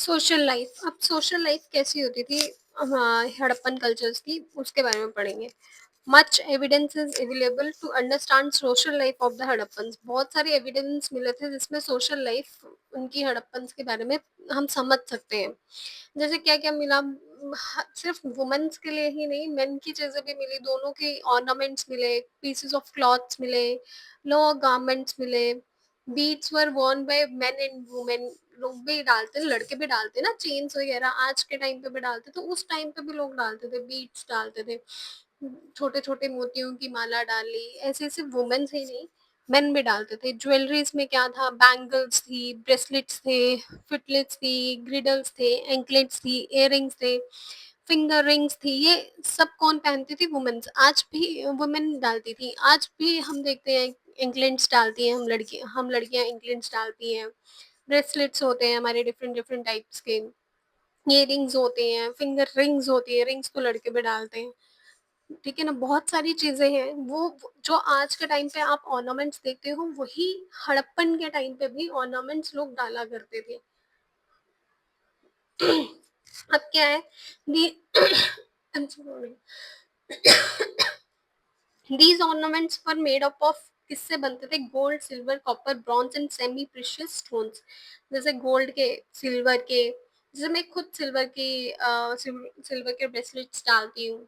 Social life कैसी होती थी? हड़प्पन कल्चर्स की, उसके बारे में पढ़ेंगे। Much evidence is available to understand social life of the Harappans. बहुत सारे एविडेंस मिले थे जिसमें सोशल लाइफ उनकी हड़प्पन्स के बारे में हम समझ सकते हैं। जैसे क्या क्या मिला, सिर्फ वुमेन्स के लिए ही नहीं, मेन की चीजें भी मिली, दोनों के ऑर्नामेंट्स मिले, पीसेस ऑफ क्लॉथ्स मिले, लोअर गारमेंट्स मिले। Beads were worn by men and women. लोग भी डालते, लड़के भी डालते ना, चेन्स वगैरह आज के टाइम पे भी डालते, तो उस टाइम पे भी लोग डालते थे, बीट्स डालते थे, छोटे छोटे मोतियों की माला डाली। ऐसे ऐसे वुमेन्स ही नहीं, मेन भी डालते थे। ज्वेलरीज में क्या था? बैंगल्स थी, ब्रेसलेट्स थे, फिटलेट्स थी, ग्रिडल्स थे, एंकलेट्स थी, इयररिंग्स थे, फिंगर रिंग्स थी। ये सब कौन पहनती थी? वुमेन्स। आज भी वुमेन डालती थी, आज भी हम देखते हैं एंकलेट्स डालती हैं, हम लड़कियां एंकलेट्स डालती हैं। ब्रेसलेट्स होते हैं हमारे डिफरेंट डिफरेंट टाइप्स के, इयररिंग्स होते हैं, फिंगर रिंग्स होती है, रिंग्स तो लड़के भी डालते हैं। ठीक है ना, बहुत सारी चीजें हैं। वो जो आज के टाइम पे आप ऑर्नामेंट्स देखते हो, वही हड़प्पन के टाइम पे भी ऑर्नामेंट्स लोग डाला करते थे। अब क्या है? The these ornaments were made up of, किससे बनते थे? Gold, silver, copper, bronze and semi precious stones. जैसे गोल्ड के, सिल्वर के, जैसे मैं खुद सिल्वर के ब्रेसलेट्स डालती हूँ,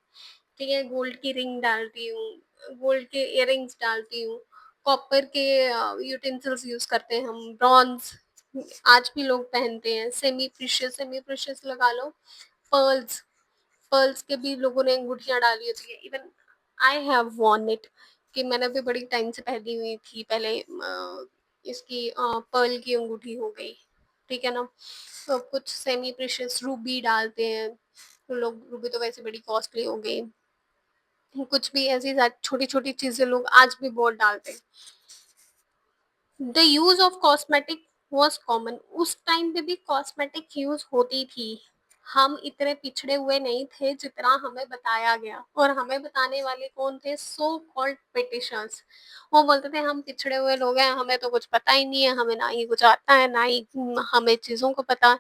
ठीक है, गोल्ड की रिंग डालती हूँ, गोल्ड के इयररिंग्स डालती हूँ, कॉपर के यूटेंसिल्स यूज करते हैं हम, ब्रॉन्ज आज भी लोग पहनते हैं, सेमी प्रीशियस लगा लो, पर्ल्स, पर्ल्स के भी लोगों ने अंगूठियां डाली होती है। Even I have Warne it, कि मैंने भी बड़ी टाइम से पहनी हुई थी पहले। इसकी पर्ल की अंगूठी हो गई, ठीक है ना। तो कुछ सेमी प्रीशियस रूबी डालते हैं, तो लोग, रूबी तो वैसे बड़ी कॉस्टली हो गई। कुछ भी ऐसी छोटी छोटी चीजें लोग आज भी बहुत डालते हैं। The use of cosmetic was common. उस टाइम पे भी कॉस्मेटिक यूज होती थी। हम इतने पिछड़े हुए नहीं थे जितना हमें बताया गया, और हमें बताने वाले कौन थे? So called Britishers. वो बोलते थे हम पिछड़े हुए लोग हैं, हमें तो कुछ पता ही नहीं है, हमें ना ही कुछ आता है, ना ही हमें चीजों को पता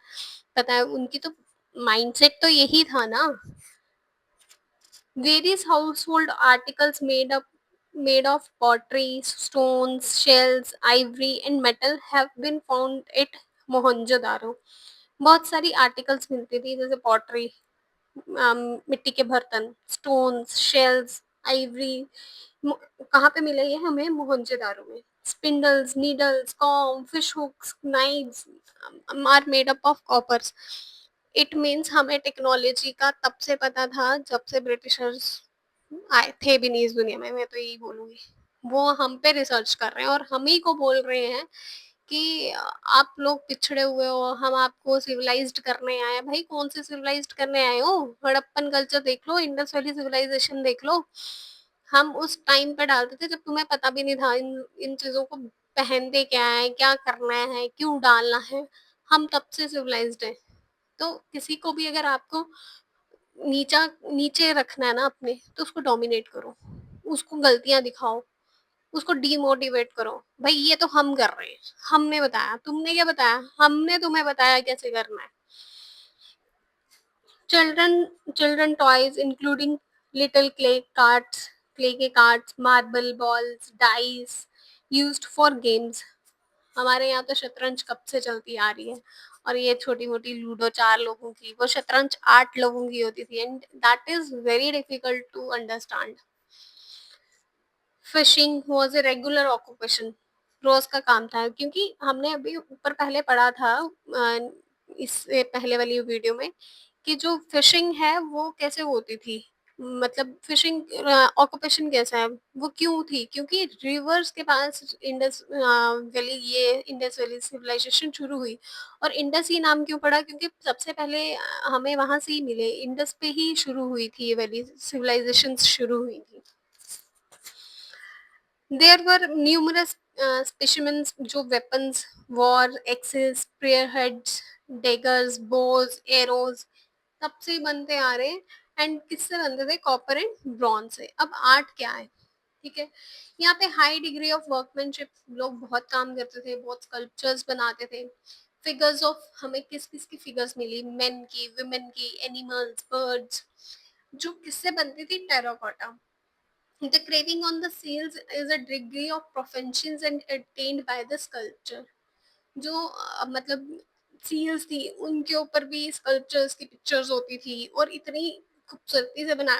पता है। उनकी तो माइंडसेट तो यही था ना। Various household articles made of pottery, stones, shells, ivory and metal have been found at Mohenjodaro. बहुत सारी आर्टिकल्स मिलती थी, जैसे पॉटरी, मिट्टी के बर्तन, स्टोन्स, शेल्स, आइवरी। कहाँ पे मिले ये? हमें मोहनजोदारो में। Spindles, needles, comb, fish hooks, knives are made up of coppers. It means हमें टेक्नोलॉजी का तब से पता था जब से ब्रिटिशर्स आए थे भी नहीं इस दुनिया में, मैं तो यही बोलूंगी। वो हम पे रिसर्च कर रहे हैं और हम ही को बोल रहे हैं कि आप लोग पिछड़े हुए हो, हम आपको सिविलाइज्ड करने आए हैं। भाई कौन से सिविलाइज्ड करने आए हो? हड़प्पन कल्चर देख लो, इंडस वैली सिविलाइजेशन देख लो। हम उस टाइम पे डालते थे जब तुम्हें पता भी नहीं था इन चीजों को पहनते क्या है, क्या करना है, क्यों डालना है। हम तब से सिविलाइज्ड हैं। तो किसी को भी अगर आपको नीचा नीचे रखना है ना अपने, तो उसको डोमिनेट करो, उसको गलतियां दिखाओ, उसको डीमोटिवेट करो। भाई ये तो हम कर रहे हैं, हमने बताया, तुमने क्या बताया? हमने तुम्हें बताया कैसे करना है। Children toys including little clay के cards, marble balls, dice used for games. हमारे यहाँ तो शतरंज कब से चलती आ रही है, और ये छोटी मोटी लूडो 4 लोगों की, वो शतरंज 8 लोगों की होती थी, and that is very difficult to understand. Fishing was a regular occupation, रोज का काम था। क्योंकि हमने अभी ऊपर पहले पढ़ा था, इससे पहले वाली वीडियो में, कि जो फिशिंग है वो कैसे होती थी, मतलब फिशिंग ऑक्यूपेशन कैसा है, वो क्यों थी? क्योंकि रिवर्स के पास इंडस वैली, ये इंडस वैली सिविलाइजेशन शुरू हुई। और इंडस ही नाम क्यों पड़ा? क्योंकि सबसे पहले हमें वहां से ही मिले, इंडस पे ही शुरू हुई थी ये वैली सिविलाइजेशन शुरू हुई थी। There were numerous specimens जो weapons, war, axes, spearheads, daggers, bows, arrows, तब से ही बनते आ रहे हैं। एंड किससे बनते थे? कॉपर एंड ब्रॉन्ज से। अब आर्ट क्या है? ठीक है, यहाँ पे हाई डिग्री ऑफ वर्कमैनशिप, लोग बहुत काम करते थे, बहुत स्कल्पचर्स बनाते थे। फिगर्स ऑफ हमें किस-किस की फिगर्स मिली, मेन की, वुमेन की, एनिमल्स, बर्ड्स, जो किससे बनती थी? Terracotta. The craving on the seals is a degree of proficiency and attained by the sculpture. जो मतलब सील्स थी उनके ऊपर भी स्कल्पचर्स की पिक्चर्स होती थी और इतनी खूबसूरती से बना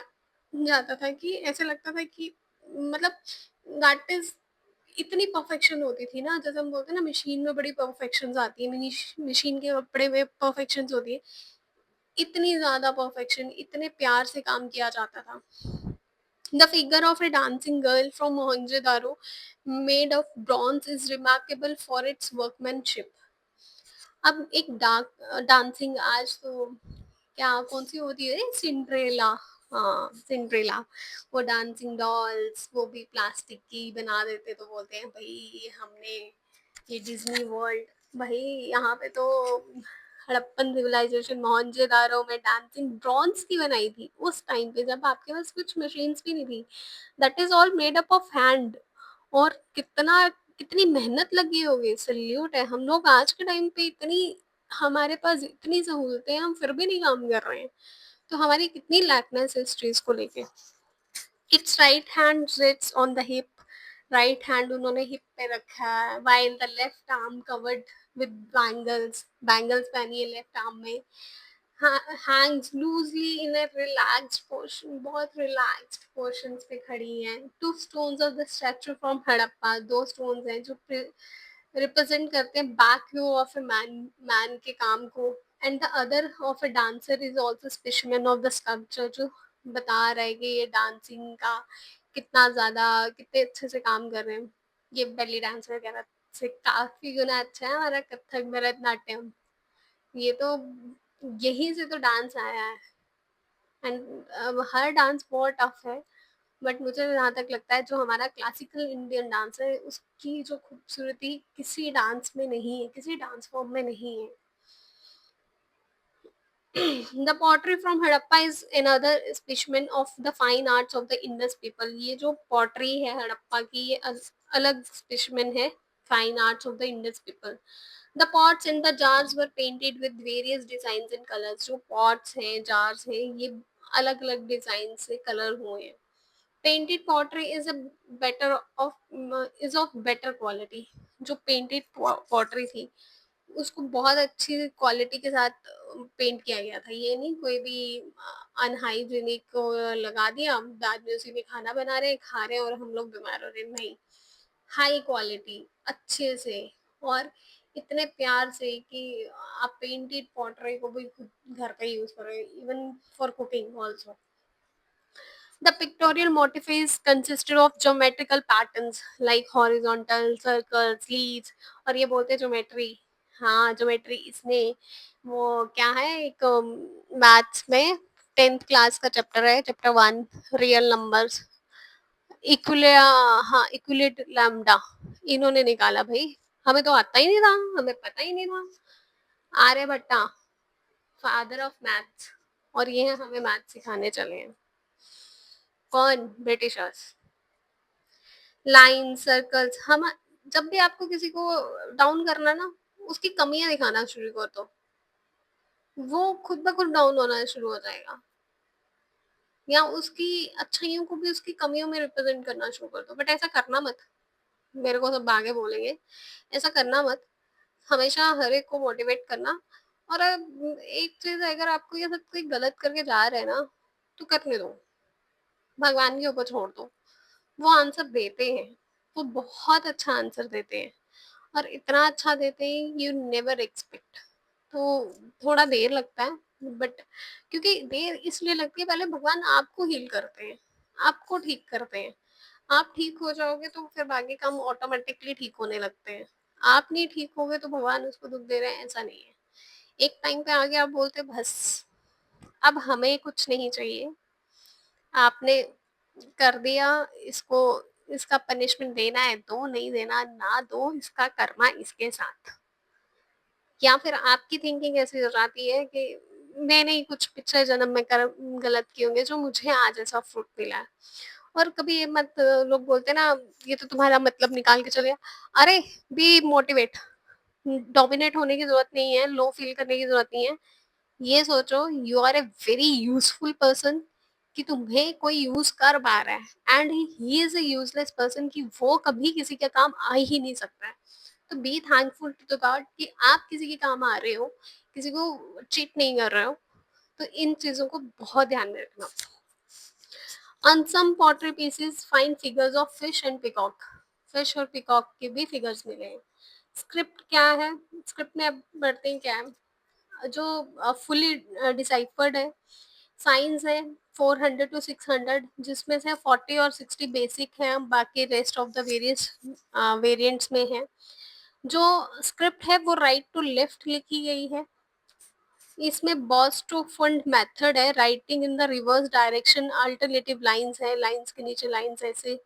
जाता था कि ऐसे लगता था कि मतलब दैट इज इतनी परफेक्शन होती थी ना, जैसे हम बोलते हैं ना मशीन में बड़ी परफेक्शन आती है, मशीन के कपड़े में परफेक्शन होती है, इतनी ज्यादा परफेक्शन, इतने प्यार से काम किया जाता था. The figure of a dancing girl from Mohenjo-daro made of bronze is remarkable for its workmanship. अब एक डांसिंग आज तो क्या कौन सी होती है, सिंड्रेला. हाँ सिंड्रेला, वो डांसिंग डॉल्स वो भी प्लास्टिक की बना देते, तो बोलते हैं भाई हमने ये डिज्नी वर्ल्ड. भाई यहाँ पे तो हड़प्पन सिविलाइजेशन मोहनजोदारो में डांसिंग ब्रॉन्ज की बनाई थी उस टाइम पे जब आपके पास कुछ मशीन्स भी नहीं थी. That is all made up of hand. और कितना कितनी मेहनत लगी होगी, सल्यूट है. हम लोग आज के टाइम पे इतनी, हमारे पास इतनी सहूलतें हैं, हम फिर भी नहीं काम कर रहे हैं. तो हमारी कितनी लैकनेस है इस चीज को लेके. It's right hand sits on the hip. Right hand उन्होंने हिप पे रखा है, while the left arm covered with bangles. Bangles पहनी है लेफ्ट आर्म में. hangs loosely in a relaxed portion, बहुत relaxed portions पे खड़ी हैं. Two stones of the statue from Harappa, दो stones हैं जो रिप्रेजेंट करते हैं back view of a man के काम को. And the other of a dancer is also specimen of the sculpture, जो बता रहा है कि ये डांसिंग का कितना ज्यादा, कितने अच्छे से काम कर रहे हैं. ये बेली डांस वगैरह से काफी गुना अच्छा है हमारा कथक भरतनाट्यम. ये तो यहीं से तो डांस आया है. एंड हर डांस बहुत टफ है, बट मुझे जहाँ तक लगता है जो हमारा क्लासिकल इंडियन डांस है उसकी जो खूबसूरती किसी डांस में नहीं है, किसी डांस फॉर्म में नहीं है. The pottery from Harappa is another specimen of the fine arts of the Indus people. ये जो pottery है हड़प्पा की, ये अलग specimen है fine arts of the Indus people. The pots and the jars were painted with various designs and colors. जो pots हैं, jars हैं, ये अलग अलग डिजाइन से कलर हुए हैं. Painted pottery is a better of is of better quality. जो पेंटेड पॉटरी थी उसको बहुत अच्छी क्वालिटी के साथ पेंट किया गया था. ये नहीं कोई भी अनहाइजीनिक लगा दिया, बाद में उसी में खाना बना रहे हैं, खा रहे हैं और हम लोग बीमार हो रहे हैं. नहीं, हाई क्वालिटी अच्छे से और इतने प्यार से कि आप पेंटेड पॉटरी को भी खुद घर का यूज करो, even for cooking also. The pictorial motifs consisted of geometrical patterns like horizontal, circles, leads. और ये बोलते हैं ज्योमेट्री. हाँ ज्योमेट्री, इसने वो क्या है, एक मैथ्स में 10th क्लास का चैप्टर है, चैप्टर 1, रियल नंबर्स, इक्विलिया. हाँ इक्विलेट लैम्डा, इन्होंने निकाला भाई. हमें तो आता ही नहीं था, हमें पता ही नहीं था. आर्यभट्टा, फादर ऑफ मैथ्स, और ये हमें मैथ्स सिखाने चले हैं. कौन? ब्रिटिशर्स. लाइन सर्कल्स, हम जब भी आपको किसी को डाउन करना ना, उसकी कमियां दिखाना शुरू कर दो, वो खुद ब खुद डाउन होना शुरू हो जाएगा. या उसकी अच्छाइयों को भी उसकी कमियों में रिप्रेजेंट करना शुरू कर दो, बट ऐसा करना मत. मेरे को सब आगे बोलेंगे, ऐसा करना मत. हमेशा हर एक को मोटिवेट करना. और अब एक चीज है, अगर आपको ये सब कोई गलत करके जा रहे हैं ना, तो करने दो, भगवान के ऊपर छोड़ दो. वो आंसर देते हैं, वो बहुत अच्छा आंसर देते हैं, और इतना अच्छा देते हैं यू नेवर एक्सपेक्ट. तो थोड़ा देर लगता है, बट क्योंकि देर इसलिए लगती है, पहले भगवान आपको हील करते हैं, आपको ठीक करते हैं. आप ठीक हो जाओगे तो फिर बाकी काम ऑटोमेटिकली ठीक होने लगते हैं. आप नहीं ठीक होगे तो भगवान उसको दुख दे रहे हैं, ऐसा नहीं है. एक टाइम पे आगे आप बोलते बस अब हमें कुछ नहीं चाहिए, आपने कर दिया इसको, इसका पनिशमेंट देना है दो, नहीं देना ना दो, इसका कर्मा इसके साथ. या फिर आपकी थिंकिंग ऐसी हो जाती है कि मैंने ही कुछ पिछले जन्म में कर गलत किए होंगे जो मुझे आज ऐसा फ्रूट मिला है. और कभी ये मत, लोग बोलते हैं ना ये तो तुम्हारा मतलब निकाल के चले गया. अरे बी मोटिवेट, डोमिनेट होने की ज़रूरत नहीं है, लो फ़ील करने की ज़रूरत नहीं है। ये सोचो you are a very useful person कि तुम्हें कोई यूज़ कर पा रहा है and he is a useless person कि वो कभी किसी के काम आ ही नहीं सकता है। तो be thankful to the God कि आप किसी के काम आ रहे हो, किसी को चीट नहीं कर रहे हो। तो इन चीज़ों को बहुत ध्यान में रखना। On some pottery pieces find figures of fish and peacock. Fish और पिकॉक के भी फिगर्स मिले हैं। स्क्रिप्ट क्या है? स्क्रिप्ट में अब बढ़ते हैं क्या है जो फुली डिसाइफर्ड है। साइंस है 400 टू 600 जिसमें से 40 और 60 बेसिक है, बाकी rest of the various variants में है। जो स्क्रिप्ट है वो राइट टू लेफ्ट लिखी गई है। इसमें बॉस टू फंड मेथड है, writing in the reverse direction, alternative lines है, लाइंस के नीचे लाइंस ऐसे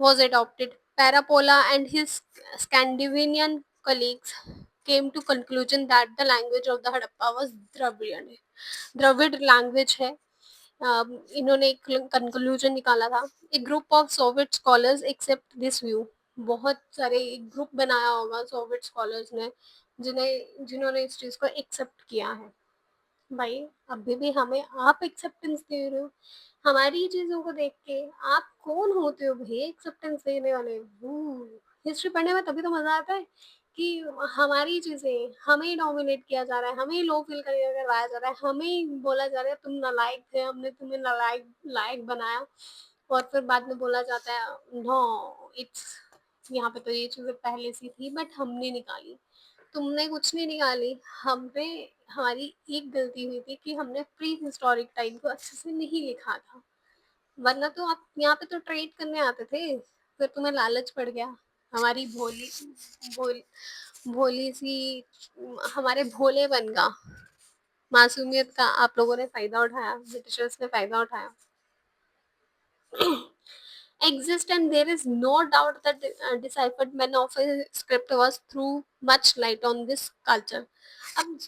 was adopted. Parapola and his Scandinavian colleagues came to conclusion that the language of the Harappa was Dravidian. Dravid language है। इन्होंने एक conclusion निकाला था। A group of Soviet scholars accept this view. बहुत सारे एक ग्रुप बनाया होगा सोवियत स्कॉलर्स ने जिन्होंने इस चीज़ को एक्सेप्ट किया है। भाई अभी भी हमें आप एक्सेप्टेंस दे रहे हो हमारी चीजों को देख के। आप कौन होते हो भाई एक्सेप्टेंस देने वाले? हिस्ट्री पढ़ने में तभी तो मजा आता है कि हमारी चीजें हमें ही डोमिनेट किया जा रहा है, हमें ही लो फील करवाया जा रहा है, हमें ही बोला जा रहा है तुम नालायक थे, हमने तुम्हें नालायक लायक बनाया। और फिर बाद में बोला जाता है नो इट्स यहाँ पे तो ये चीजें पहले से थी बट हमने निकाली। तुमने कुछ नहीं निकाली। हमने हमारी एक गलती हुई थी कि हमने प्री हिस्टोरिक टाइम को अच्छे से नहीं लिखा था, वरना तो आप यहाँ पे तो ट्रेड करने आते थे। फिर तुम्हें लालच पड़ गया। हमारी भोल भोली सी हमारे भोलेपन का, मासूमियत का आप लोगों ने फायदा उठाया, ब्रिटिशर्स ने फायदा उठाया। Exist and there is no doubt that the deciphered men of a script was threw much light on this culture. अब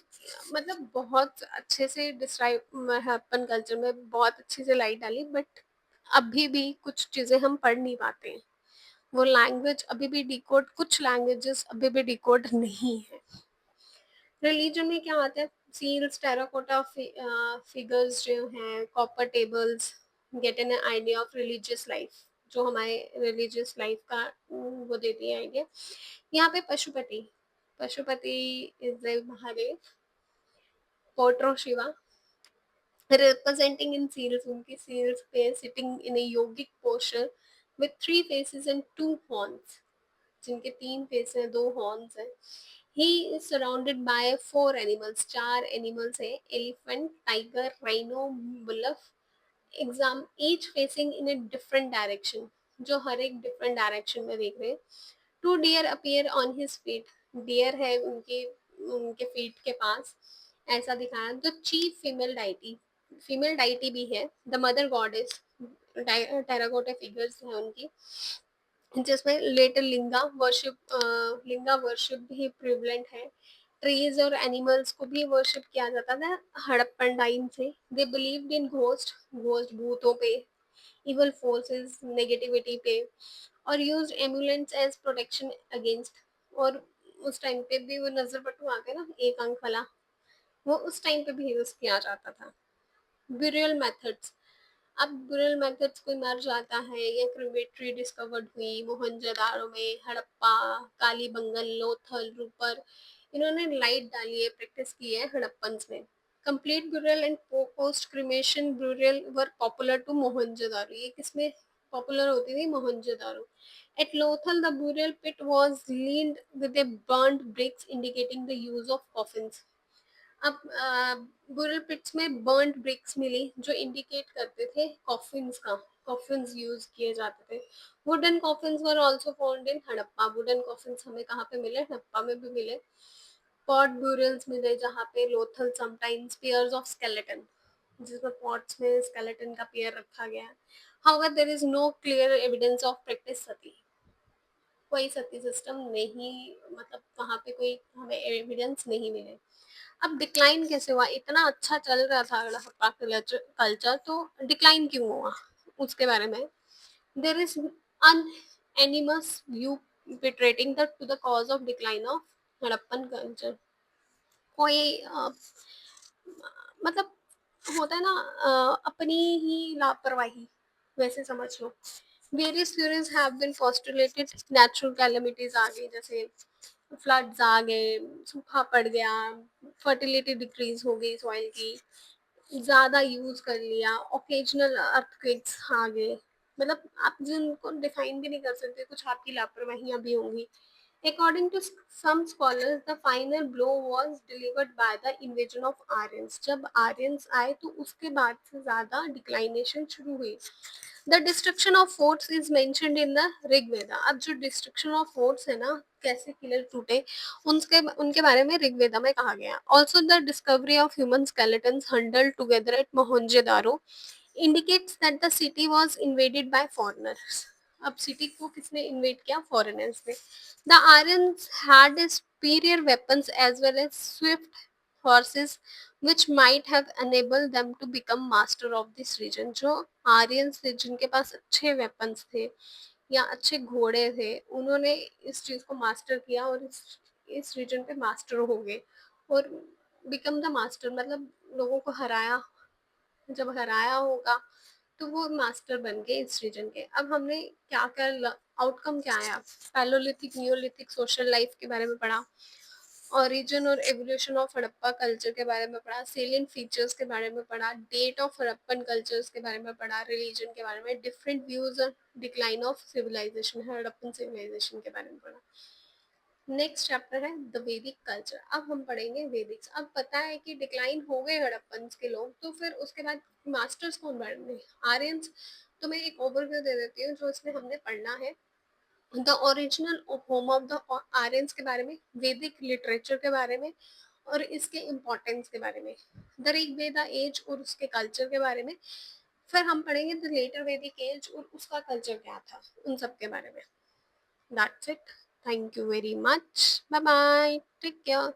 मतलब बहुत अच्छे से डिस्क्राइब अपन कल्चर में बहुत अच्छे से लाइट डाली बट अभी भी कुछ चीजें हम पढ़ नहीं पाते हैं। वो लैंग्वेज अभी भी डिकोड, कुछ लैंग्वेजेस अभी भी डिकोड नहीं है। रिलीजन में क्या आता है? सील्स, टेराकोटा फिगर्स जो हैं, copper tables, get an idea of religious life, जो हमारे रिलीजियस लाइफ का वो देती है आइडिया। यहाँ पे Pashupati, Pashupati is the Mahadev, portrayed Shiva representing in seals, उनकी seals पे sitting in a yogic posture with 3 faces and 2 horns, जिनके 3 फेस हैं 2 हॉर्न्स हैं। He is surrounded by 4 animals, 4 animals है, elephant, tiger, rhino, buffalo, exam each facing in a different direction, जो हर एक different direction में देख रहे हैं। 2 deer appear on his feet, deer है उनके उनके फीट के पास, ऐसा दिखाया। जो चीफ फीमेल डाइटी भी है, the mother goddess, terracotta figures है उनकी, जिसमें लेटर लिंगा वर्शिप भी प्रिवलेंट है। ट्रीज और एनिमल्स को भी वर्शिप किया जाता था हड़प्पन टाइम से। दे बिलीव्ड इन घोस्ट भूतों पे, इवल फोर्सेस नेगेटिविटी पे, और used ambulance as protection against. और उस टाइम पे भी वो नजर बटू आते ना, एक अंक वाला, वो उस टाइम पे भी यूज किया जाता था। ब्यूरियल मेथड्स, अब ब्यूरियल मेथड्स कोई मर जाता है या क्रिमेटरी डिस्कवर्ड हुई मोहनजोदाड़ो में, हड़प्पा, कालीबंगन, लोथल, रूपर, इन्होंने लाइट डाली है, प्रैक्टिस की है हड़प्पन्स में। Complete burial and post cremation burial were popular to Mohenjodaro, ये किसमें पॉपुलर होती थी? Mohenjodaro. At Lothal, the burial pit was lined with a burnt bricks indicating the use of coffins. अब बुरल पिट्स में बर्न्ड ब्रिक्स मिली जो इंडिकेट करते थे कॉफिन्स का, कॉफिन्स यूज किए जाते थे। Wooden coffins were also found in Harappa, wooden coffins हमें कहाँ पे मिले? हड़प्पा में भी मिले। पॉट ब्यूरल्स मिले जहाँ पे Lothal sometimes pairs of skeleton, जिसमें पॉट्स में स्केलेटन का पेयर रखा गया है। However there is no clear evidence of practice sati, कोई सती सिस्टम नहीं, मतलब वहाँ पे कोई हमें एविडेंस नहीं मिले। अब डिक्लाइन कैसे हुआ? इतना अच्छा चल रहा था हड़प्पा कल्चर, तो डिक्लाइन क्यों हुआ उसके बारे में। There is unanimous view pertaining the to the cause of decline of Harappan culture कोई मतलब होता है ना, अपनी ही लापरवाही वैसे समझ लो। Various theories have been postulated, natural calamities आ गई, जैसे फ्लड्स आ गए, सूखा पड़ गया, फर्टिलिटी डिक्रीज हो गई सॉइल की, ज़्यादा यूज़ कर लिया, ओकेजनल अर्थक्वेक्स आ गए, मतलब आप जिनको डिफाइन भी नहीं कर सकते, कुछ आपकी लापरवाहियाँ भी होंगी। According to some scholars, the final blow was delivered by the invasion of Aryans. जब आर्यंस आए तो उसके बाद से ज़्यादा डिक्लाइनेशन शुरू हुई। The destruction of forts is mentioned in the Rigveda. अब जो डिस्ट्रक्शन ऑफ फोर्ट्स है ना, कैसे किले टूटे, उनके उनके बारे में ऋग्वेदा में कहा गया। Also the discovery of human skeletons huddled together at Mohenjodaro indicates that the city was invaded by foreigners. अब सिटी को किसने इन्वेड किया? फॉरेनर्स ने। The Aryans had superior weapons as well as swift horses which might have enabled them to become master of this region. जो Aryans थे जिनके पास अच्छे weapons थे या अच्छे घोड़े थे, उन्होंने इस चीज को मास्टर किया और इस रीजन पे मास्टर हो गए और बिकम द मास्टर, मतलब लोगों को हराया। जब हराया होगा तो वो मास्टर बन गए इस रीजन के। अब हमने क्या क्या आउटकम क्या आया, पैलोलिथिक नियोलिथिक सोशल लाइफ के बारे में पढ़ा, ओरिजिन और एवोल्यूशन ऑफ हड़प्पा कल्चर के बारे में पढ़ा, सेलियंट फीचर्स के बारे में पढ़ा, डेट ऑफ हड़प्पन कल्चर्स के बारे में पढ़ा, रिलीजन के बारे में, डिफरेंट व्यूज और decline of civilization, Harappan civilization के बारे में पढ़ा। नेक्स्ट चैप्टर है द वैदिक कल्चर। अब हम पढ़ेंगे वैदिक्स। अब पता है कि डिक्लाइन हो गए हड़प्पन के लोग, तो फिर उसके बाद मास्टर्स कौन बने? आर्यंस। तो मैं एक ओवरव्यू दे देती हूँ जो इसमें हमने पढ़ना है। The original home of the Aryans के बारे में, वैदिक लिटरेचर के बारे में और इसके इम्पोर्टेंस के बारे में, द ऋग्वेदा एज और उसके कल्चर के बारे में। फिर हम पढ़ेंगे द लेटर वैदिक एज और उसका कल्चर क्या था, उन सब के बारे में। That's it. Thank you very much. Bye bye, take care.